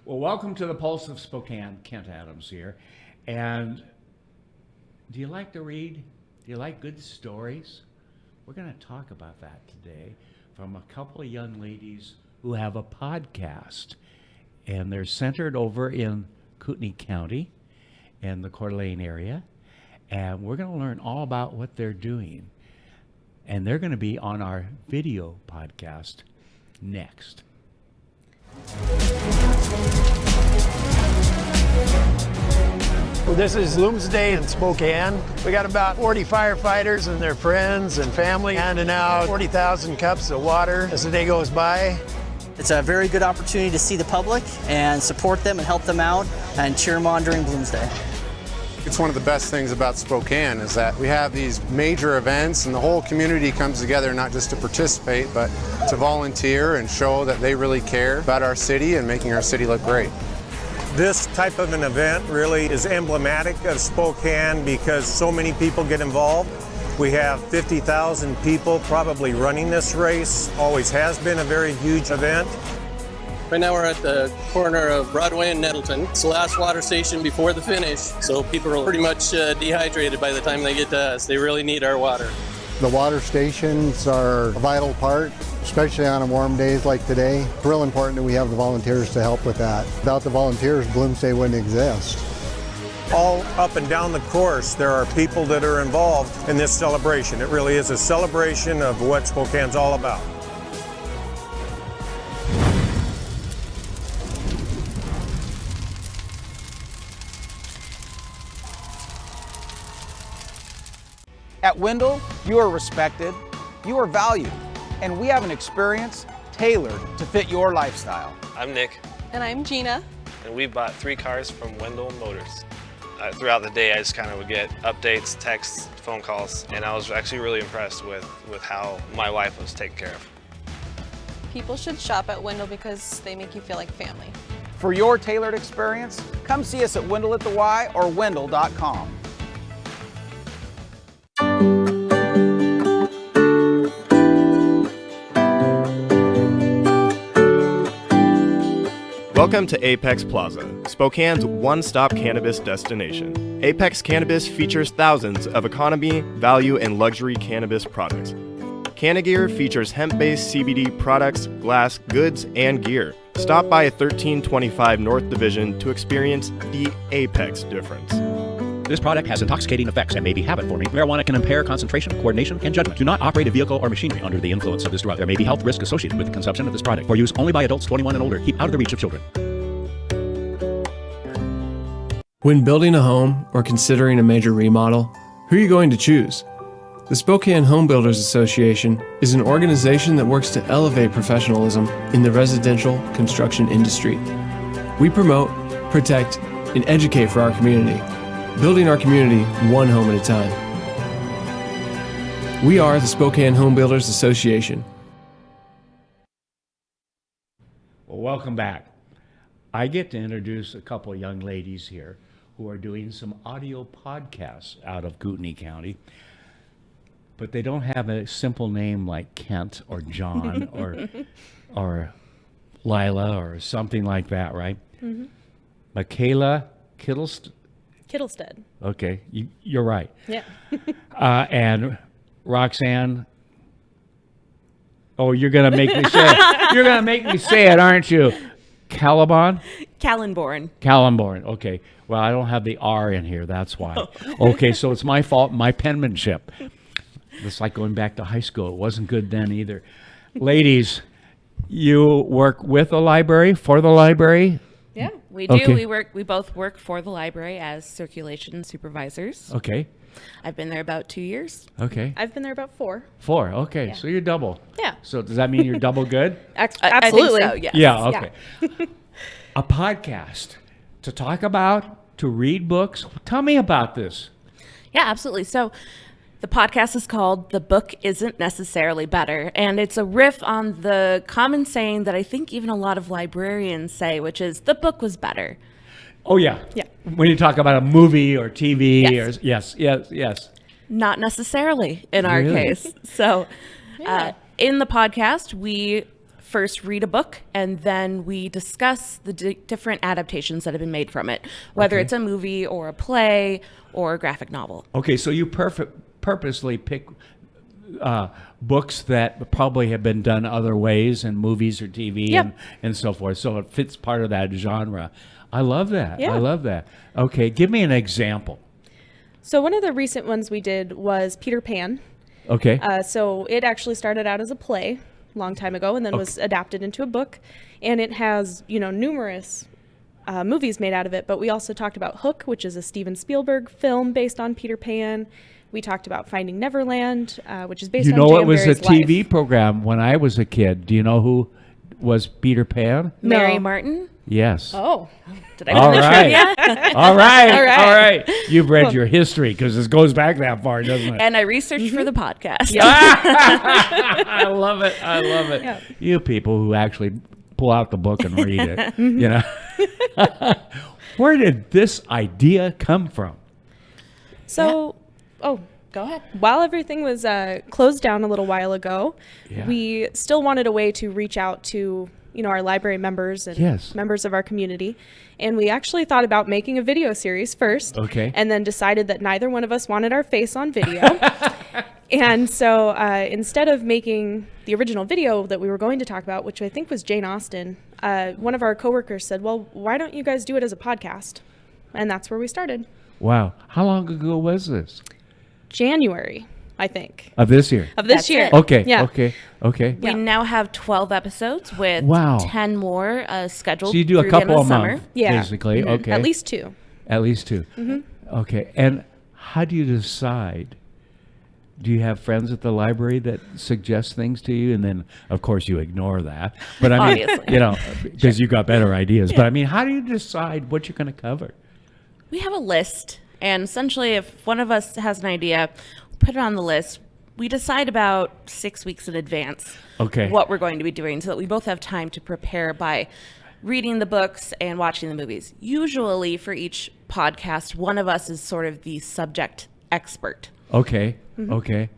Well, welcome to the Pulse of Spokane. Kent Adams here. And do you like to read? Do you like good stories? We're going to talk about that today from a couple of young ladies who have a podcast. And they're centered over in Kootenai County and the Coeur d'Alene area. And we're going to learn all about what they're doing. And they're going to be on our video podcast next. Well, this is Bloomsday in Spokane. We got about 40 firefighters and their friends and family handing out 40,000 cups of water as the day goes by. It's a very good opportunity to see the public and support them and help them out and cheer them on during Bloomsday. It's one of the best things about Spokane is that we have these major events and the whole community comes together not just to participate but to volunteer and show that they really care about our city and making our city look great. This type of an event really is emblematic of Spokane because so many people get involved. We have 50,000 people probably running this race. Always has been a very huge event. Right now we're at the corner of Broadway and Nettleton. It's the last water station before the finish, so people are pretty much dehydrated by the time they get to us. They really need our water. The water stations are a vital part, especially on warm days like today. It's real important that we have the volunteers to help with that. Without the volunteers, Bloomsday wouldn't exist. All up and down the course, there are people that are involved in this celebration. It really is a celebration of what Spokane's all about. At Wendell, you are respected, you are valued, and we have an experience tailored to fit your lifestyle. I'm Nick. And I'm Gina. And we bought 3 cars from Wendell Motors. Throughout the day, I just kind of would get updates, texts, phone calls, and I was actually really impressed with how my wife was taken care of. People should shop at Wendell because they make you feel like family. For your tailored experience, come see us at Wendell at the Y or Wendell.com. Welcome to Apex Plaza, Spokane's one-stop cannabis destination. Apex Cannabis features thousands of economy, value, and luxury cannabis products. Cannagear features hemp-based CBD products, glass, goods, and gear. Stop by 1325 North Division to experience the Apex difference. This product has intoxicating effects and may be habit-forming. Marijuana can impair concentration, coordination, and judgment. Do not operate a vehicle or machinery under the influence of this drug. There may be health risk associated with the consumption of this product. For use only by adults 21 and older. Keep out of the reach of children. When building a home or considering a major remodel, who are you going to choose? The Spokane Home Builders Association is an organization that works to elevate professionalism in the residential construction industry. We promote, protect, and educate for our community, building our community one home at a time. We are the Spokane Home Builders Association. Well, welcome back. I get to introduce a couple of young ladies here who are doing some audio podcasts out of Kootenai County. But they don't have a simple name like Kent or John or Lila or something like that, right? Mm-hmm. Michaela Kittlestead. Okay, you're right. Yeah. And Roxanne. Oh, you're gonna make me say it. You're gonna make me say it, aren't you? Calliborn. Okay. Well, I don't have the R in here. That's why. Okay, so it's my fault. My penmanship. It's like going back to high school. It wasn't good then either. Ladies, you work with the library, for the library? Yeah, we do. Okay. We both work for the library as circulation supervisors. Okay. I've been there about 2 years. Okay. I've been there about 4. 4. Okay. Yeah. So you're double. Yeah. So does that mean you're double good? Absolutely. I think so, yes. Yeah. Okay. A podcast to talk about, to read books. Tell me about this. Yeah, absolutely. So the podcast is called The Book Isn't Necessarily Better, and it's a riff on the common saying that I think even a lot of librarians say, which is the book was better. Oh, yeah. Yeah. When you talk about a movie or TV, Yes. or yes. Not necessarily in our Really? case. So in the podcast, we first read a book, and then we discuss the different adaptations that have been made from it, whether Okay. it's a movie or a play or a graphic novel. Okay, so you purposely pick books that probably have been done other ways in movies or TV Yep. and so forth. So it fits part of that genre. I love that. Yeah. I love that. Okay, give me an example. So one of the recent ones we did was Peter Pan. Okay. So it actually started out as a play a long time ago and then was adapted into a book. And it has, numerous movies made out of it. But we also talked about Hook, which is a Steven Spielberg film based on Peter Pan. We talked about Finding Neverland, which is based on it was a J.M. Barrie's TV life. program when I was a kid. Do you know who was Peter Pan? Mary No. Martin? Yes. Oh, did I All win the right. trivia? All right. All right. All right. You've read Well- your history because this goes back that far, doesn't it? And I researched for the podcast. I love it. I love it. Yeah. You people who actually pull out the book and read it, you know. Where did this idea come from? So, Go ahead. while everything was closed down a little while ago, Yeah. we still wanted a way to reach out to, our library members and Yes. members of our community. And we actually thought about making a video series first. Okay. And then decided that neither one of us wanted our face on video. And so instead of making the original video that we were going to talk about, which I think was Jane Austen, one of our coworkers said, well, why don't you guys do it as a podcast? And that's where we started. Wow. How long ago was this? January, I think. Of this year? Of this That's year. it. Okay. Yeah. Okay. We now have 12 episodes with Wow. 10 more scheduled. So you do a through the end couple of a the summer. month, Yeah. basically. Mhm. Okay. At least two. At least two. Okay. And how do you decide? Do you have friends at the library that suggest things to you? And then, of course, you ignore that. But I mean, Obviously. because you got better ideas. But I mean, how do you decide what you're going to cover? We have a list, and essentially, if one of us has an idea, we put it on the list. We decide about 6 weeks in advance Okay. what we're going to be doing so that we both have time to prepare by reading the books and watching the movies. Usually, for each podcast, one of us is sort of the subject expert. Okay. Okay.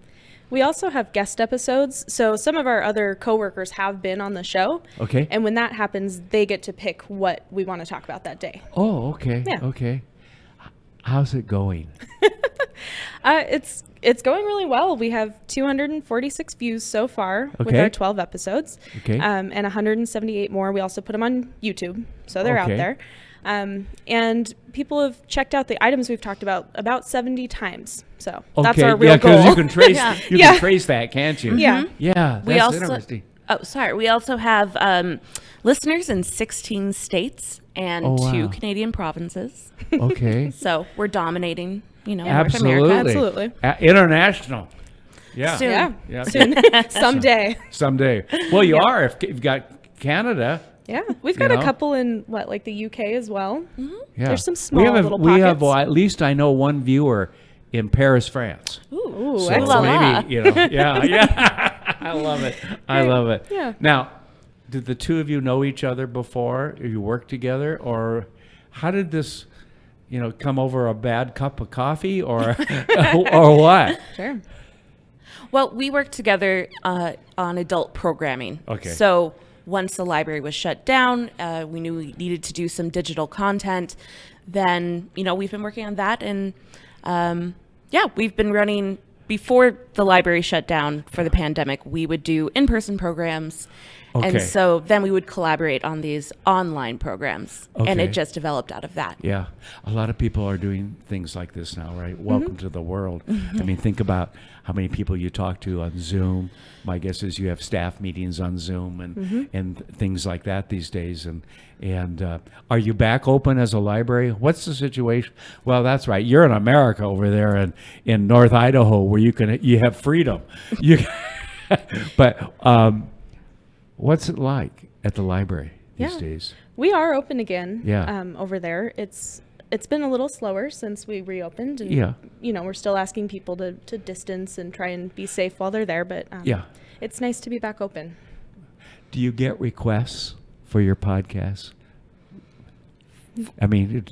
We also have guest episodes. So some of our other coworkers have been on the show. Okay. And when that happens, they get to pick what we want to talk about that day. Oh, okay. Yeah. Okay. How's it going? It's going really well. We have 246 views so far with Okay. our 12 episodes. Okay. And 178 more. We also put them on YouTube, so they're out Okay. there. And people have checked out the items we've talked about 70 times. So that's our real yeah, goal. because you can trace Yeah. you Yeah. can trace that, can't you? Yeah. Yeah, We that's also interesting. we also have listeners in 16 states and Oh, 2 wow. Canadian provinces. Okay. So we're dominating, North Absolutely. America. Absolutely. International. Yeah. Soon. Yeah. Yeah. Soon. Someday. Someday. Well, you are if you've got Canada. Yeah. We've You got know? a couple in like the UK as well. Yeah. There's some small we have, little we have, pockets. well, at least I know one viewer in Paris, France. Ooh, So excellent. maybe, yeah. I love it. I love it. Yeah. Now, did the two of you know each other before? You worked together, or how did this, come over a bad cup of coffee, or or what? Sure. Well, we worked together on adult programming. Okay. So once the library was shut down, we knew we needed to do some digital content. Then, we've been working on that. And we've been running, before the library shut down for the pandemic, we would do in-person programs. Okay. And so then we would collaborate on these online programs. And Okay. it just developed out of that. Yeah, a lot of people are doing things like this now, right? Welcome to the world. I mean, think about how many people you talk to on Zoom. My guess is you have staff meetings on Zoom and things like that these days. And are you back open as a library? What's the situation? Well, that's right. You're in America over there in North Idaho, where you have freedom. But what's it like at the library these days? We are open again. Yeah. Over there, it's been a little slower since we reopened, and Yeah. we're still asking people to distance and try and be safe while they're there. But Yeah. it's nice to be back open. Do you get requests for your podcast? I mean,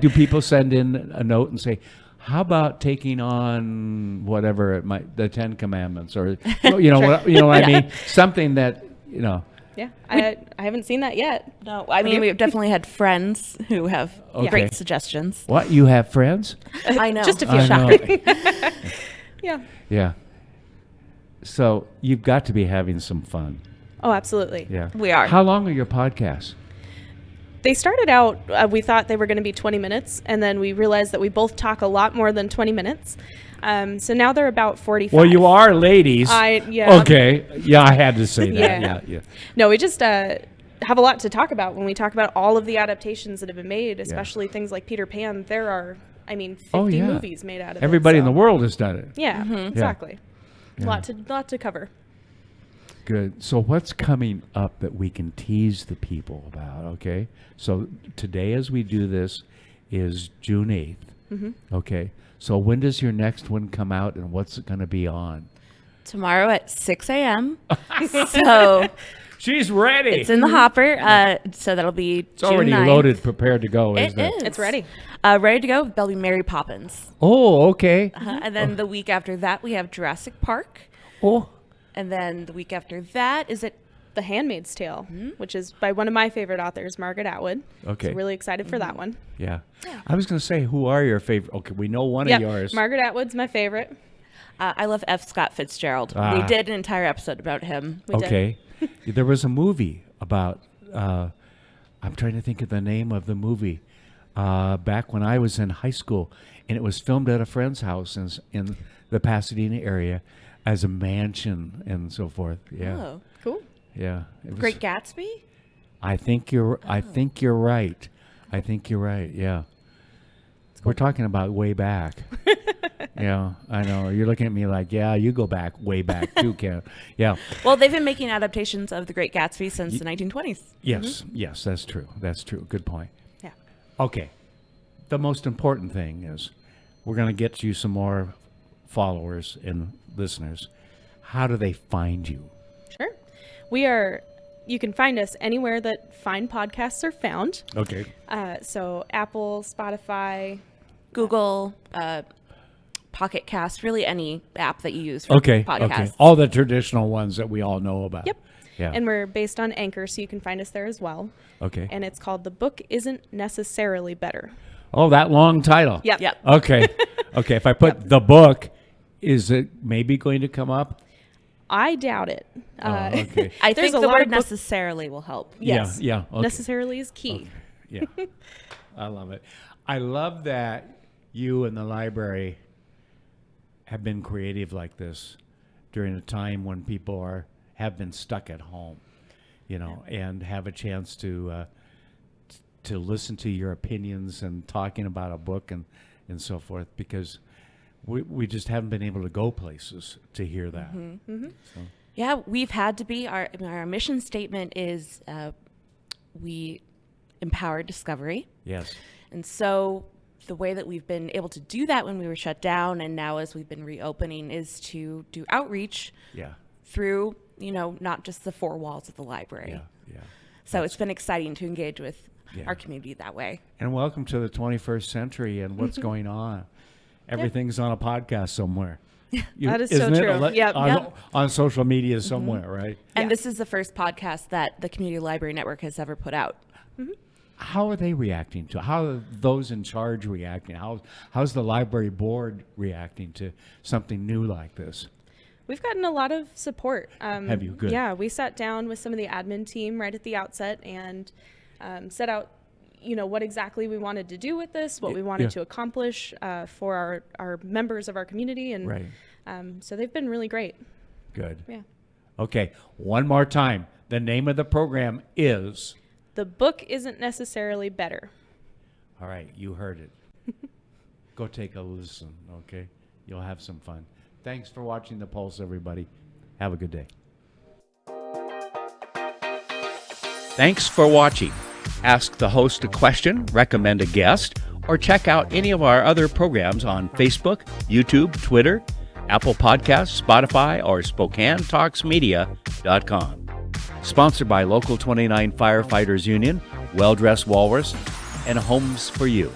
do people send in a note and say, "How about taking on whatever it might, the 10 Commandments, or what I mean, something that you know. Yeah, I haven't seen that yet. No, I mean, we've definitely had friends who have great suggestions. What, you have friends? I know. Just a few. I know. Yeah. Yeah. So you've got to be having some fun. Oh, absolutely. Yeah. We are. How long are your podcasts? They started out, we thought they were going to be 20 minutes, and then we realized that we both talk a lot more than 20 minutes. So now they're about 45. Well, you are ladies. Yeah. Okay. Yeah, I had to say that. Yeah. Yeah. No, we just have a lot to talk about when we talk about all of the adaptations that have been made, especially things like Peter Pan. There are, 50 movies made out of Everybody it. in the world has done it. Yeah, exactly. Yeah. Lot to cover. Good. So what's coming up that we can tease the people about, okay? So today as we do this is June 8th, okay? So when does your next one come out and what's it going to be on? Tomorrow at 6 a.m. So she's ready. It's in the hopper. So that'll be It's already June 9th. loaded, prepared to go, isn't it? It is. It's ready. Ready to go. There'll be Mary Poppins. Oh, okay. And then the week after that, we have Jurassic Park. Oh. And then the week after that, is it The Handmaid's Tale, which is by one of my favorite authors, Margaret Atwood. Okay. So really excited for that one. Yeah. I was going to say, who are your favorite? Okay, we know one of yours. Margaret Atwood's my favorite. I love F. Scott Fitzgerald. Ah. We did an entire episode about him. Okay. There was a movie about, I'm trying to think of the name of the movie, back when I was in high school, and it was filmed at a friend's house in the Pasadena area as a mansion and so forth. Yeah. Oh, cool. Yeah. It was, Great Gatsby? I think you're right. I think you're right. Yeah. We're talking about way back. Yeah, I know. You're looking at me like, yeah, you go back way back too, Ken. Yeah. Well, they've been making adaptations of The Great Gatsby since the 1920s. Yes, yes, that's true. That's true. Good point. Yeah. Okay. The most important thing is we're going to get you some more followers and listeners. How do they find you? Sure. You can find us anywhere that fine podcasts are found. Okay. So Apple, Spotify, Google, Pocket Cast, really any app that you use for podcasts. Okay. All the traditional ones that we all know about. Yep. Yeah. And we're based on Anchor, so you can find us there as well. Okay. And it's called The Book Isn't Necessarily Better. Oh, that long title. Yep. Okay. Okay. If I put the book, is it maybe going to come up? I doubt it. Okay. I There's think a the lot word of necessarily will help. Yes. Yeah. Okay. Necessarily is key. Okay. Yeah. I love it. I love that you and the library have been creative like this during a time when people have been stuck at home, and have a chance to listen to your opinions and talking about a book and so forth, because we just haven't been able to go places to hear that. So. Yeah, we've had to be. Our mission statement is we empower discovery. Yes. And so the way that we've been able to do that when we were shut down and now as we've been reopening is to do outreach through, not just the four walls of the library. Yeah. So it's been exciting to engage with our community that way. And welcome to the 21st century and what's going on. Everything's on a podcast somewhere. That is so true. On social media somewhere, right? And this is the first podcast that the Community Library Network has ever put out. How are they reacting to? How are those in charge reacting? How's the library board reacting to something new like this? We've gotten a lot of support. Have you? Good. Yeah, we sat down with some of the admin team right at the outset and set out, what exactly we wanted to do with this, what we wanted to accomplish for our members of our community. And so they've been really great. Good. Yeah. Okay, one more time. The name of the program is... The Book Isn't Necessarily Better. All right, you heard it. Go take a listen, okay? You'll have some fun. Thanks for watching The Pulse, everybody. Have a good day. Thanks for watching. Ask the host a question, recommend a guest, or check out any of our other programs on Facebook, YouTube, Twitter, Apple Podcasts, Spotify, or SpokaneTalksMedia.com. Sponsored by Local 29 Firefighters Union, Well Dressed Walrus, and Homes for You.